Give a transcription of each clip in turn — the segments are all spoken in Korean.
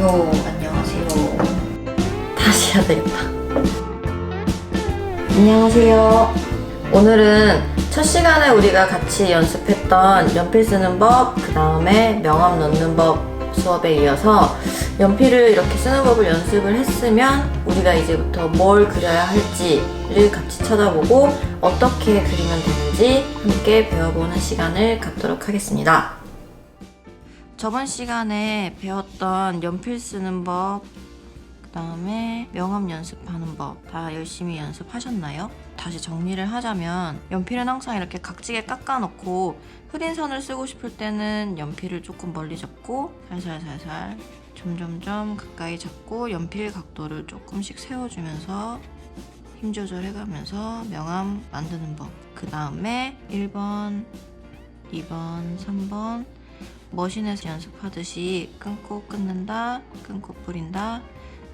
안녕하세요. 다시 해야 되겠다. 안녕하세요. 오늘은 첫 시간에 우리가 같이 연습했던 연필 쓰는 법, 그 다음에 명암 넣는 법 수업에 이어서 연필을 이렇게 쓰는 법을 연습을 했으면 우리가 이제부터 뭘 그려야 할지를 같이 찾아보고 어떻게 그리면 되는지 함께 배워보는 시간을 갖도록 하겠습니다. 저번 시간에 배웠던 연필 쓰는 법, 그 다음에 명암 연습하는 법 다 열심히 연습하셨나요? 다시 정리를 하자면 연필은 항상 이렇게 각지게 깎아놓고 흐린 선을 쓰고 싶을 때는 연필을 조금 멀리 잡고 살살살살 점점점 가까이 잡고 연필 각도를 조금씩 세워주면서 힘 조절해가면서 명암 만드는 법. 그 다음에 1번, 2번, 3번 머신에서 연습하듯이 끊고 끊는다, 끊고 뿌린다,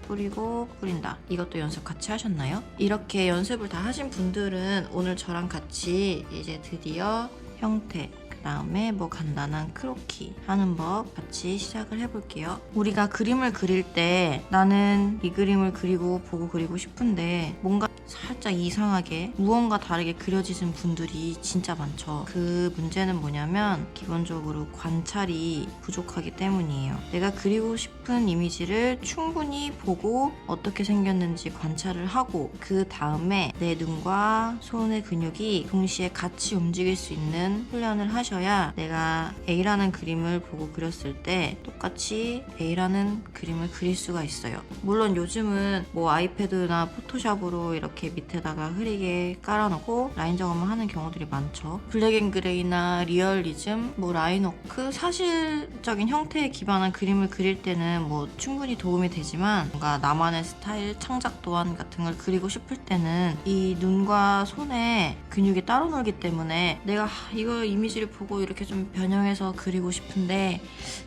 뿌리고 뿌린다. 이것도 연습 같이 하셨나요? 이렇게 연습을 다 하신 분들은 오늘 저랑 같이 이제 드디어 형태, 그 다음에 뭐 간단한 크로키 하는 법 같이 시작을 해볼게요. 우리가 그림을 그릴 때 나는 이 그림을 그리고 보고 그리고 싶은데 뭔가 살짝 이상하게 무언가 다르게 그려지는 분들이 진짜 많죠. 그 문제는 뭐냐면 기본적으로 관찰이 부족하기 때문이에요. 내가 그리고 싶은 이미지를 충분히 보고 어떻게 생겼는지 관찰을 하고 그 다음에 내 눈과 손의 근육이 동시에 같이 움직일 수 있는 훈련을 하셔야 내가 A라는 그림을 보고 그렸을 때 똑같이 A라는 그림을 그릴 수가 있어요. 물론 요즘은 뭐 아이패드나 포토샵으로 이렇게 밑에다가 흐리게 깔아놓고 라인 작업을 하는 경우들이 많죠. 블랙앤그레이나 리얼리즘, 뭐 라인워크, 사실적인 형태에 기반한 그림을 그릴 때는 뭐 충분히 도움이 되지만 뭔가 나만의 스타일, 창작 도안 같은 걸 그리고 싶을 때는 이 눈과 손의 근육이 따로 놀기 때문에 내가 이거 이미지를 보고 이렇게 좀 변형해서 그리고 싶은데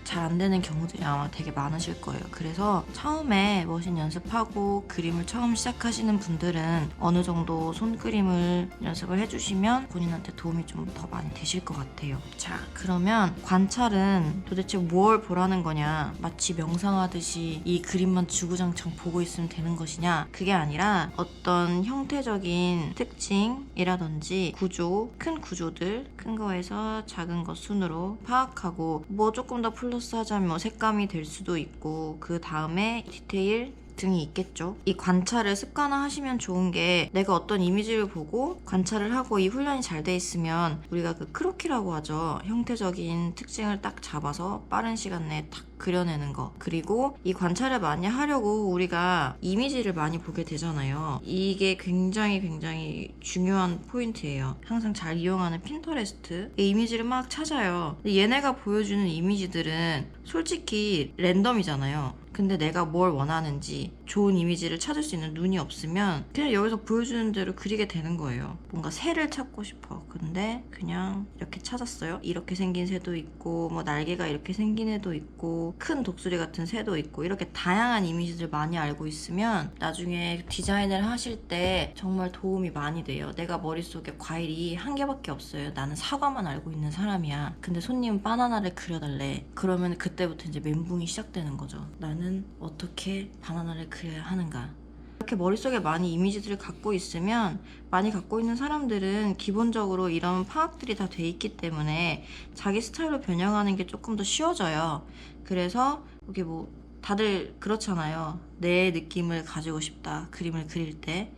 잘 안 되는 경우들이 아마 되게 많으실 거예요. 그래서 처음에 머신 연습하고 그림을 처음 시작하시는 분들은 어느 정도 손그림을 연습을 해주시면 본인한테 도움이 좀 더 많이 되실 것 같아요. 자, 그러면 관찰은 도대체 뭘 보라는 거냐? 마치 명상하듯이 이 그림만 주구장창 보고 있으면 되는 것이냐? 그게 아니라 어떤 형태적인 특징이라든지 구조, 큰 구조들, 큰 거에서 작은 것 순으로 파악하고 뭐 조금 더 플러스 하자면 뭐 색감이 될 수도 있고 그 다음에 디테일 등이 있겠죠. 이 관찰을 습관화 하시면 좋은 게 내가 어떤 이미지를 보고 관찰을 하고 이 훈련이 잘 돼 있으면 우리가 그 크로키라고 하죠. 형태적인 특징을 딱 잡아서 빠른 시간 내에 딱 그려내는 거. 그리고 이 관찰을 많이 하려고 우리가 이미지를 많이 보게 되잖아요. 이게 굉장히 중요한 포인트예요. 항상 잘 이용하는 핀터레스트 이 이미지를 막 찾아요. 근데 얘네가 보여주는 이미지들은 솔직히 랜덤이잖아요. 근데 내가 뭘 원하는지 좋은 이미지를 찾을 수 있는 눈이 없으면 그냥 여기서 보여주는 대로 그리게 되는 거예요. 뭔가 새를 찾고 싶어. 근데 그냥 이렇게 찾았어요. 이렇게 생긴 새도 있고 뭐 날개가 이렇게 생긴 애도 있고 큰 독수리 같은 새도 있고 이렇게 다양한 이미지들 많이 알고 있으면 나중에 디자인을 하실 때 정말 도움이 많이 돼요. 내가 머릿속에 과일이 한 개밖에 없어요. 나는 사과만 알고 있는 사람이야. 근데 손님은 바나나를 그려달래. 그러면 그때부터 이제 멘붕이 시작되는 거죠. 나는 어떻게 바나나를 그려야 하는가? 이렇게 머릿속에 많이 이미지들을 갖고 있으면 많이 갖고 있는 사람들은 기본적으로 이런 파악들이 다 돼 있기 때문에 자기 스타일로 변형하는 게 조금 더 쉬워져요. 그래서 이게 뭐 다들 그렇잖아요. 내 느낌을 가지고 싶다. 그림을 그릴 때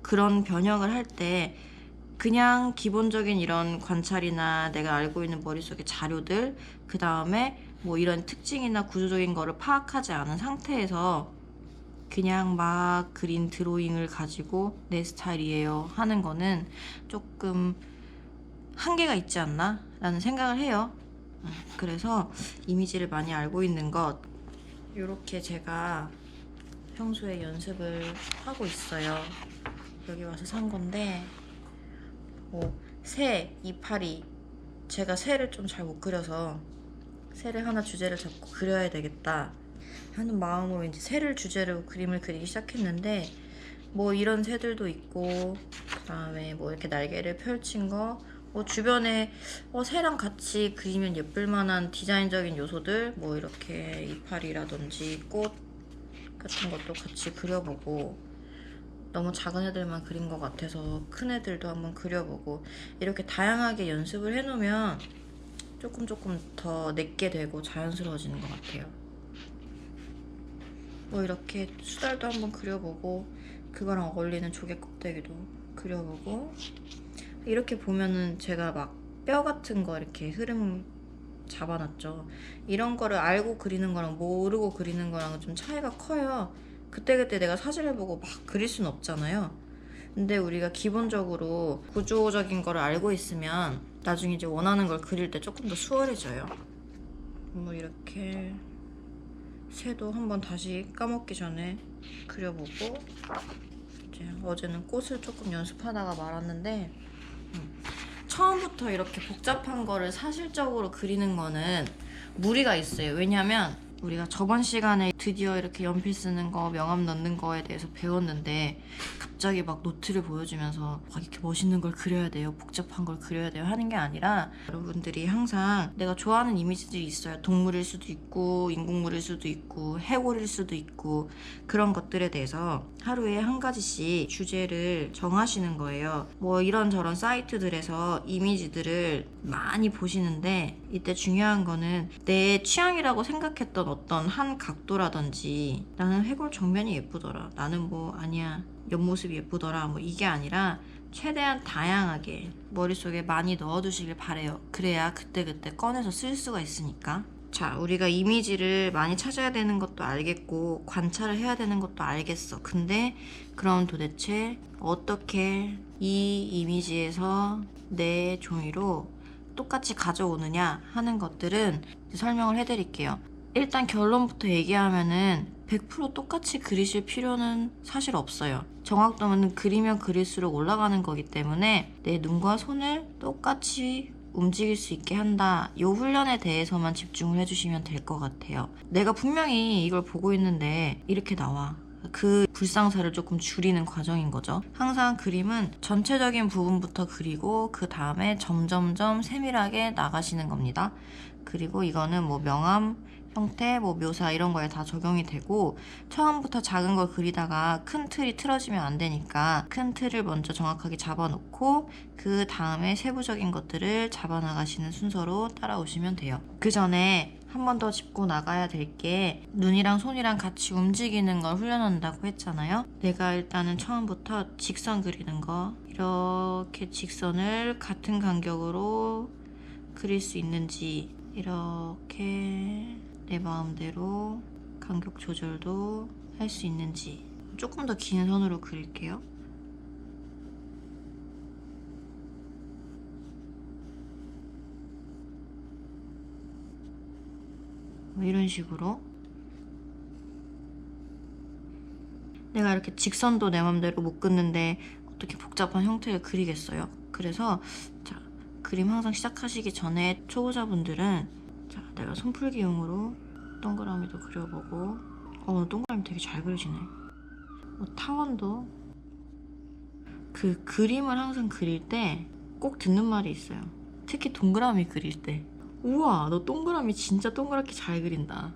그런 변형을 할 때 그냥 기본적인 이런 관찰이나 내가 알고 있는 머릿속의 자료들 그 다음에 뭐 이런 특징이나 구조적인 거를 파악하지 않은 상태에서 그냥 막 그린 드로잉을 가지고 내 스타일이에요 하는 거는 조금 한계가 있지 않나? 라는 생각을 해요. 그래서 이미지를 많이 알고 있는 것 이렇게 제가 평소에 연습을 하고 있어요. 여기 와서 산 건데 뭐 새, 이파리 제가 새를 좀 잘 못 그려서 새를 하나 주제를 잡고 그려야 되겠다 하는 마음으로 이제 새를 주제로 그림을 그리기 시작했는데 뭐 이런 새들도 있고 그 다음에 뭐 이렇게 날개를 펼친 거 뭐 주변에 새랑 같이 그리면 예쁠 만한 디자인적인 요소들, 뭐 이렇게 이파리라든지 꽃 같은 것도 같이 그려보고, 너무 작은 애들만 그린 것 같아서 큰 애들도 한번 그려보고, 이렇게 다양하게 연습을 해놓으면 조금 더 내게 되고 자연스러워지는 것 같아요. 뭐 이렇게 수달도 한번 그려보고, 그거랑 어울리는 조개 껍데기도 그려보고, 이렇게 보면은 제가 막 뼈 같은 거 이렇게 흐름 잡아놨죠. 이런 거를 알고 그리는 거랑 모르고 그리는 거랑 좀 차이가 커요. 그때그때 내가 사진을 보고 막 그릴 수는 없잖아요. 근데 우리가 기본적으로 구조적인 거를 알고 있으면 나중에 이제 원하는 걸 그릴 때 조금 더 수월해져요. 뭐 이렇게 새도 한번 다시 까먹기 전에 그려보고, 이제 어제는 꽃을 조금 연습하다가 말았는데, 처음부터 이렇게 복잡한 거를 사실적으로 그리는 거는 무리가 있어요. 왜냐면 우리가 저번 시간에 드디어 이렇게 연필 쓰는 거, 명암 넣는 거에 대해서 배웠는데, 갑자기 막 노트를 보여주면서 이렇게 멋있는 걸 그려야 돼요, 복잡한 걸 그려야 돼요 하는 게 아니라, 여러분들이 항상 내가 좋아하는 이미지들이 있어요. 동물일 수도 있고, 인공물일 수도 있고, 해골일 수도 있고, 그런 것들에 대해서 하루에 한 가지씩 주제를 정하시는 거예요. 뭐 이런저런 사이트들에서 이미지들을 많이 보시는데, 이때 중요한 거는 내 취향이라고 생각했던 어떤 한 각도라든지, 나는 해골 정면이 예쁘더라, 나는 뭐 아니야 옆모습이 예쁘더라, 뭐 이게 아니라 최대한 다양하게 머릿속에 많이 넣어두시길 바래요. 그래야 그때그때 꺼내서 쓸 수가 있으니까. 자, 우리가 이미지를 많이 찾아야 되는 것도 알겠고, 관찰을 해야 되는 것도 알겠어. 근데 그럼 도대체 어떻게 이 이미지에서 내 종이로 똑같이 가져오느냐 하는 것들은 설명을 해드릴게요. 일단 결론부터 얘기하면은 100% 똑같이 그리실 필요는 사실 없어요. 정확도는 그리면 그릴수록 올라가는 거기 때문에 내 눈과 손을 똑같이 움직일 수 있게 한다, 이 훈련에 대해서만 집중을 해주시면 될 것 같아요. 내가 분명히 이걸 보고 있는데 이렇게 나와. 그 불상사를 조금 줄이는 과정인 거죠. 항상 그림은 전체적인 부분부터 그리고 그 다음에 점점점 세밀하게 나가시는 겁니다. 그리고 이거는 뭐 명암 형태, 뭐 묘사 이런 거에 다 적용이 되고, 처음부터 작은 걸 그리다가 큰 틀이 틀어지면 안 되니까 큰 틀을 먼저 정확하게 잡아놓고 그 다음에 세부적인 것들을 잡아나가시는 순서로 따라오시면 돼요. 그 전에 한 번 더 짚고 나가야 될 게, 눈이랑 손이랑 같이 움직이는 걸 훈련한다고 했잖아요. 내가 일단은 처음부터 직선 그리는 거, 이렇게 직선을 같은 간격으로 그릴 수 있는지, 이렇게 내 마음대로 간격 조절도 할 수 있는지, 조금 더 긴 선으로 그릴게요. 뭐 이런 식으로 내가 이렇게 직선도 내 맘대로 못 긋는데 어떻게 복잡한 형태를 그리겠어요. 그래서 자, 그림 항상 시작하시기 전에 초보자분들은, 자, 내가 손풀기용으로 동그라미도 그려보고, 동그라미 되게 잘 그리시네. 타원도. 그 그림을 항상 그릴 때 꼭 듣는 말이 있어요. 특히 동그라미 그릴 때, 우와, 너 동그라미 진짜 동그랗게 잘 그린다.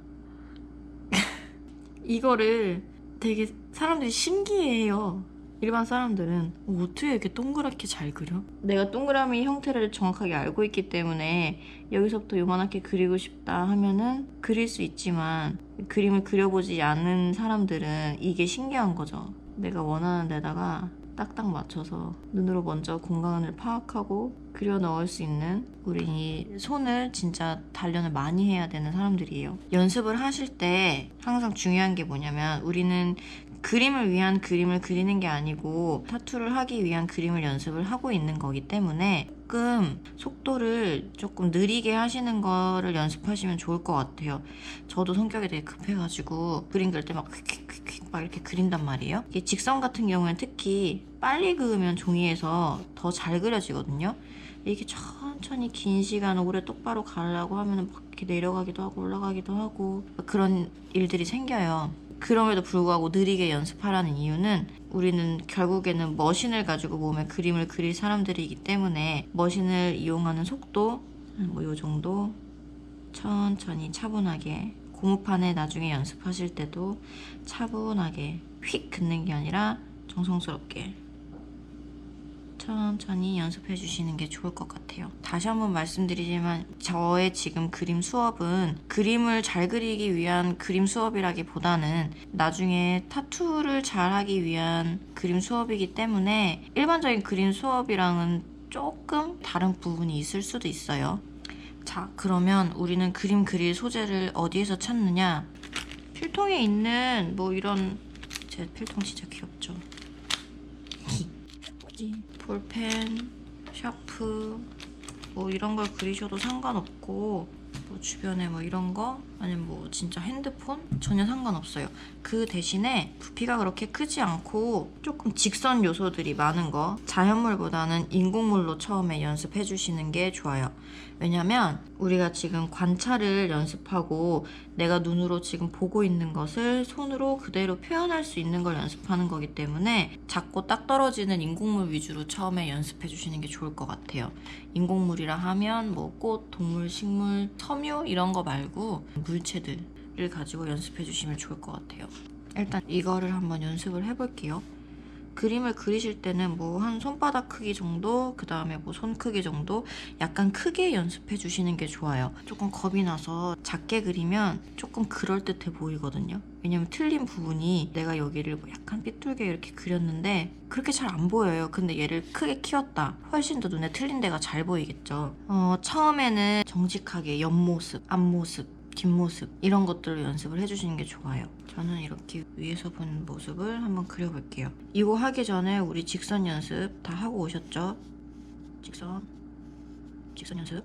이거를 되게 사람들이 신기해해요. 일반 사람들은 어떻게 이렇게 동그랗게 잘 그려? 내가 동그라미 형태를 정확하게 알고 있기 때문에 여기서부터 요만하게 그리고 싶다 하면은 그릴 수 있지만, 그림을 그려보지 않은 사람들은 이게 신기한 거죠. 내가 원하는 데다가 딱딱 맞춰서 눈으로 먼저 공간을 파악하고 그려 넣을 수 있는, 우리 이 손을 진짜 단련을 많이 해야 되는 사람들이에요. 연습을 하실 때 항상 중요한 게 뭐냐면, 우리는 그림을 위한 그림을 그리는 게 아니고 타투를 하기 위한 그림을 연습을 하고 있는 거기 때문에 조금 속도를 조금 느리게 하시는 거를 연습하시면 좋을 것 같아요. 저도 성격이 되게 급해가지고 그림 그릴 때 막 휙휙휙 막 이렇게 그린단 말이에요. 이게 직선 같은 경우에는 특히 빨리 그으면 종이에서 더 잘 그려지거든요. 이게 천천히 긴 시간 오래 똑바로 가려고 하면은 막 이렇게 내려가기도 하고 올라가기도 하고 그런 일들이 생겨요. 그럼에도 불구하고 느리게 연습하라는 이유는 우리는 결국에는 머신을 가지고 몸에 그림을 그릴 사람들이기 때문에 머신을 이용하는 속도 뭐 요 정도 천천히 차분하게 고무판에 나중에 연습하실 때도 차분하게 휙 긋는 게 아니라 정성스럽게 천천히 연습해 주시는 게 좋을 것 같아요. 다시 한번 말씀드리지만 저의 지금 그림 수업은 그림을 잘 그리기 위한 그림 수업이라기보다는 나중에 타투를 잘 하기 위한 그림 수업이기 때문에 일반적인 그림 수업이랑은 조금 다른 부분이 있을 수도 있어요. 자, 그러면 우리는 그림 그릴 소재를 어디에서 찾느냐? 필통에 있는 뭐 이런, 제 필통 진짜 귀엽죠? 볼펜, 샤프 뭐 이런 걸 그리셔도 상관없고 뭐 주변에 뭐 이런 거 아니면 뭐 진짜 핸드폰 전혀 상관없어요. 그 대신에 부피가 그렇게 크지 않고 조금 직선 요소들이 많은 거 자연물보다는 인공물로 처음에 연습해 주시는 게 좋아요. 왜냐면 우리가 지금 관찰을 연습하고 내가 눈으로 지금 보고 있는 것을 손으로 그대로 표현할 수 있는 걸 연습하는 거기 때문에 작고 딱 떨어지는 인공물 위주로 처음에 연습해 주시는 게 좋을 것 같아요. 인공물이라 하면 뭐 꽃, 동물, 식물, 섬유 이런 거 말고 물체들을 가지고 연습해 주시면 좋을 것 같아요. 일단 이거를 한번 연습을 해볼게요. 그림을 그리실 때는 뭐 한 손바닥 크기 정도, 그 다음에 뭐 손 크기 정도 약간 크게 연습해 주시는 게 좋아요. 조금 겁이 나서 작게 그리면 조금 그럴듯해 보이거든요. 왜냐면 틀린 부분이 내가 여기를 뭐 약간 삐뚤게 이렇게 그렸는데 그렇게 잘 안 보여요. 근데 얘를 크게 키웠다. 훨씬 더 눈에 틀린 데가 잘 보이겠죠. 처음에는 정직하게 옆모습, 앞모습, 뒷모습 이런 것들을 연습을 해주시는 게 좋아요. 저는 이렇게 위에서 본 모습을 한번 그려볼게요. 이거 하기 전에 우리 직선 연습 다 하고 오셨죠? 직선 연습.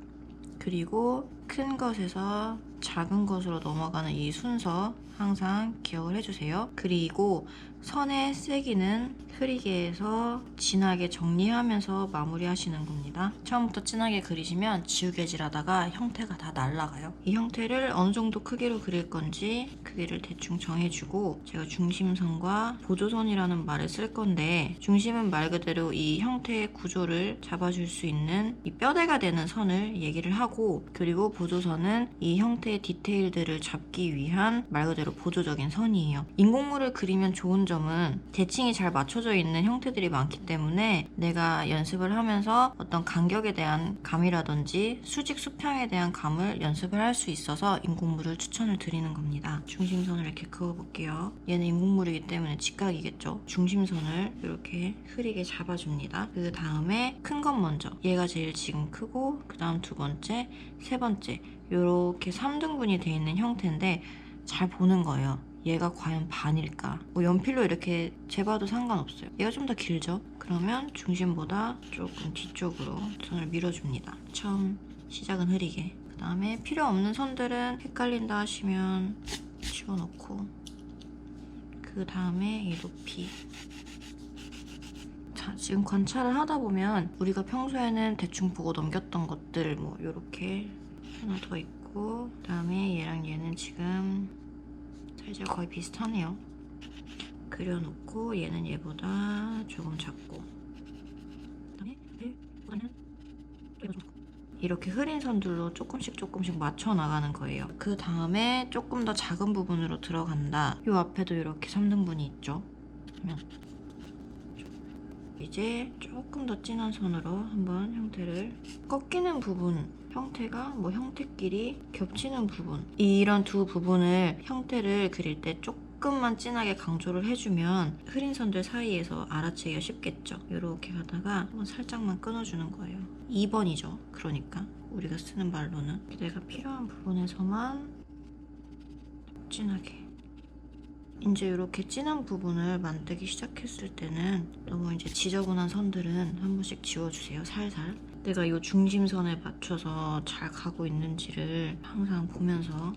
그리고 큰 것에서 작은 것으로 넘어가는 이 순서 항상 기억을 해주세요. 그리고 선의 세기는 흐리게에서 진하게 정리하면서 마무리하시는 겁니다. 처음부터 진하게 그리시면 지우개질하다가 형태가 다 날아가요. 이 형태를 어느 정도 크기로 그릴 건지 크기를 대충 정해주고 제가 중심선과 보조선이라는 말을 쓸 건데 중심은 말 그대로 이 형태의 구조를 잡아줄 수 있는 이 뼈대가 되는 선을 얘기를 하고 그리고 보조선은 이 형태의 디테일들을 잡기 위한 말 그대로 보조적인 선이에요. 인공물을 그리면 좋은 점은 대칭이 잘 맞춰져 있는 형태들이 많기 때문에 내가 연습을 하면서 어떤 간격에 대한 감이라든지 수직 수평에 대한 감을 연습을 할 수 있어서 인공물을 추천을 드리는 겁니다. 중심선을 이렇게 그어볼게요. 얘는 인공물이기 때문에 직각이겠죠. 중심선을 이렇게 흐리게 잡아줍니다. 그 다음에 큰 건 먼저 얘가 제일 지금 크고 그 다음 두 번째, 세 번째 이렇게 3등분이 되어 있는 형태인데 잘 보는 거예요. 얘가 과연 반일까? 뭐 연필로 이렇게 재봐도 상관없어요. 얘가 좀 더 길죠? 그러면 중심보다 조금 뒤쪽으로 선을 밀어줍니다. 처음 시작은 흐리게. 그 다음에 필요 없는 선들은 헷갈린다 하시면 지워놓고 그 다음에 이 높이. 자, 지금 관찰을 하다 보면 우리가 평소에는 대충 보고 넘겼던 것들 뭐 이렇게 하나 더 있고 그 다음에 얘랑 얘는 지금 사이즈가 거의 비슷하네요. 그려놓고 얘는 얘보다 조금 작고 그다음에 얘보다는 이렇게 흐린 선들로 조금씩 맞춰 나가는 거예요. 그 다음에 조금 더 작은 부분으로 들어간다. 이 앞에도 이렇게 3등분이 있죠. 그러면 이제 조금 더 진한 선으로 한번 형태를 꺾이는 부분 형태가 뭐 형태끼리 겹치는 부분 이런 두 부분을 형태를 그릴 때 조금만 진하게 강조를 해주면 흐린 선들 사이에서 알아채기가 쉽겠죠. 이렇게 가다가 한번 살짝만 끊어주는 거예요. 2번이죠. 그러니까 우리가 쓰는 말로는 내가 필요한 부분에서만 진하게 이제 이렇게 진한 부분을 만들기 시작했을 때는 너무 이제 지저분한 선들은 한 번씩 지워주세요. 살살. 내가 이 중심선에 맞춰서 잘 가고 있는지를 항상 보면서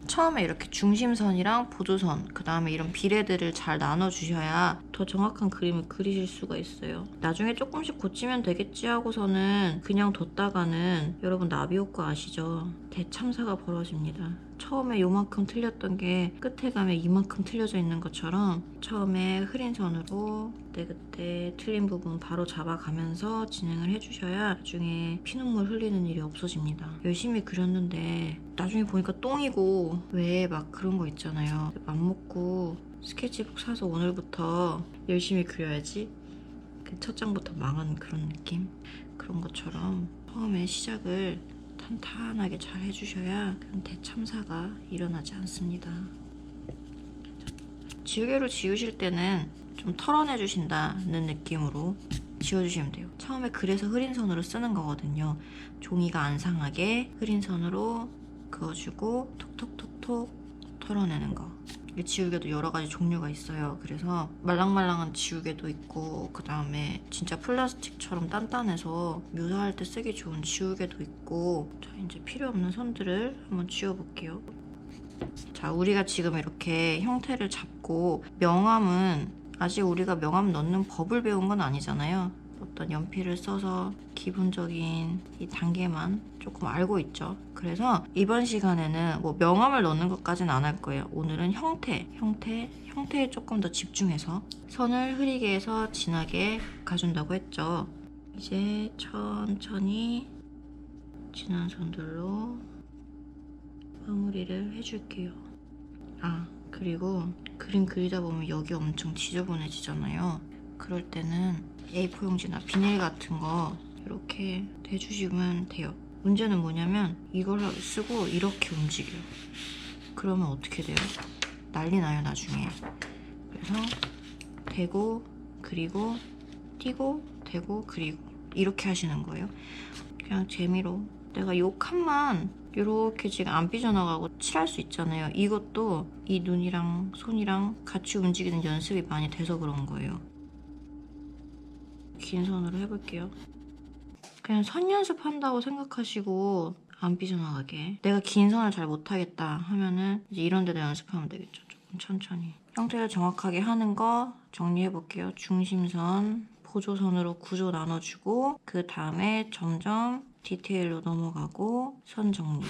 처음에 이렇게 중심선이랑 보조선 그 다음에 이런 비례들을 잘 나눠주셔야 더 정확한 그림을 그리실 수가 있어요. 나중에 조금씩 고치면 되겠지 하고서는 그냥 뒀다가는 여러분 나비 효과 아시죠? 대참사가 벌어집니다. 처음에 요만큼 틀렸던 게 끝에 가면 이만큼 틀려져 있는 것처럼 처음에 흐린 선으로 그때 틀린 부분 바로 잡아가면서 진행을 해주셔야 나중에 피눈물 흘리는 일이 없어집니다. 열심히 그렸는데 나중에 보니까 똥이고 왜 막 그런 거 있잖아요. 맘먹고 스케치북 사서 오늘부터 열심히 그려야지. 그 첫 장부터 망한 그런 느낌? 그런 것처럼 처음에 시작을 탄탄하게 잘 해주셔야 그런 대참사가 일어나지 않습니다. 지우개로 지우실 때는 좀 털어내 주신다는 느낌으로 지워주시면 돼요. 처음에 그래서 흐린 선으로 쓰는 거거든요. 종이가 안 상하게 흐린 선으로 그어주고 톡톡톡톡 털어내는 거. 지우개도 여러 가지 종류가 있어요. 그래서 말랑말랑한 지우개도 있고 그 다음에 진짜 플라스틱처럼 단단해서 묘사할 때 쓰기 좋은 지우개도 있고. 자, 이제 필요 없는 선들을 한번 지워볼게요. 자, 우리가 지금 이렇게 형태를 잡고 명암은 아직 우리가 명암 넣는 법을 배운 건 아니잖아요. 어떤 연필을 써서 기본적인 이 단계만 조금 알고 있죠. 그래서 이번 시간에는 뭐 명암을 넣는 것까지는 안 할 거예요. 오늘은 형태에 조금 더 집중해서 선을 흐리게 해서 진하게 가준다고 했죠. 이제 천천히 진한 선들로 마무리를 해줄게요. 아, 그리고 그림 그리다 보면 여기 엄청 지저분해지잖아요. 그럴 때는 A4 용지나 비닐 같은 거 이렇게 대주시면 돼요. 문제는 뭐냐면 이걸 쓰고 이렇게 움직여요. 그러면 어떻게 돼요? 난리 나요, 나중에. 그래서 대고 그리고 띄고 대고 그리고 이렇게 하시는 거예요. 그냥 재미로. 내가 요 칸만 이렇게 지금 안 삐져나가고 칠할 수 있잖아요. 이것도 이 눈이랑 손이랑 같이 움직이는 연습이 많이 돼서 그런 거예요. 긴 선으로 해볼게요. 그냥 선 연습한다고 생각하시고 안 삐져나가게. 내가 긴 선을 잘 못하겠다 하면은 이제 이런 데다 연습하면 되겠죠. 조금 천천히. 형태를 정확하게 하는 거 정리해볼게요. 중심선, 보조선으로 구조 나눠주고 그 다음에 점점 디테일로 넘어가고 선 정리.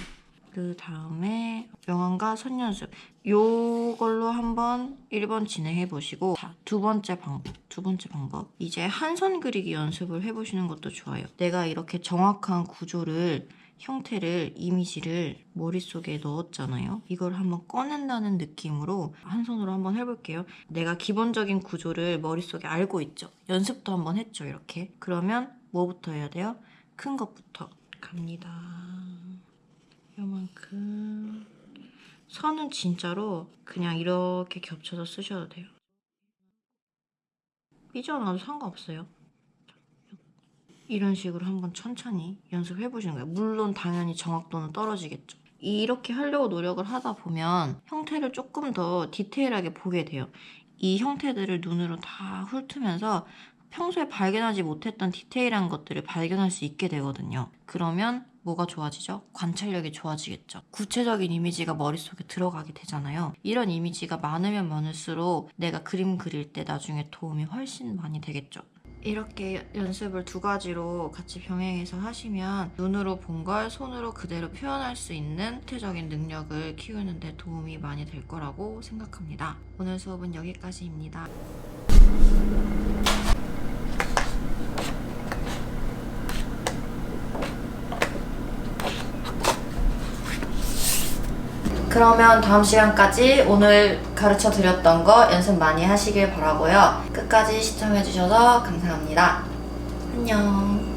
그 다음에 명암과 선 연습. 요걸로 한번 1번 진행해보시고 자, 두 번째 방법. 이제 한 선 그리기 연습을 해보시는 것도 좋아요. 내가 이렇게 정확한 구조를 형태를, 이미지를 머릿속에 넣었잖아요. 이걸 한번 꺼낸다는 느낌으로 한 손으로 한번 해볼게요. 내가 기본적인 구조를 머릿속에 알고 있죠. 연습도 한번 했죠, 이렇게. 그러면 뭐부터 해야 돼요? 큰 것부터 갑니다. 요만큼. 선은 진짜로 그냥 이렇게 겹쳐서 쓰셔도 돼요. 삐져나와도 상관없어요. 이런 식으로 한번 천천히 연습해보시는 거예요. 물론 당연히 정확도는 떨어지겠죠. 이렇게 하려고 노력을 하다 보면 형태를 조금 더 디테일하게 보게 돼요. 이 형태들을 눈으로 다 훑으면서 평소에 발견하지 못했던 디테일한 것들을 발견할 수 있게 되거든요. 그러면 뭐가 좋아지죠? 관찰력이 좋아지겠죠. 구체적인 이미지가 머릿속에 들어가게 되잖아요. 이런 이미지가 많으면 많을수록 내가 그림 그릴 때 나중에 도움이 훨씬 많이 되겠죠. 이렇게 연습을 두 가지로 같이 병행해서 하시면 눈으로 본 걸 손으로 그대로 표현할 수 있는 구체적인 능력을 키우는 데 도움이 많이 될 거라고 생각합니다. 오늘 수업은 여기까지입니다. 그러면 다음 시간까지 오늘 가르쳐 드렸던 거 연습 많이 하시길 바라고요. 끝까지 시청해주셔서 감사합니다. 안녕.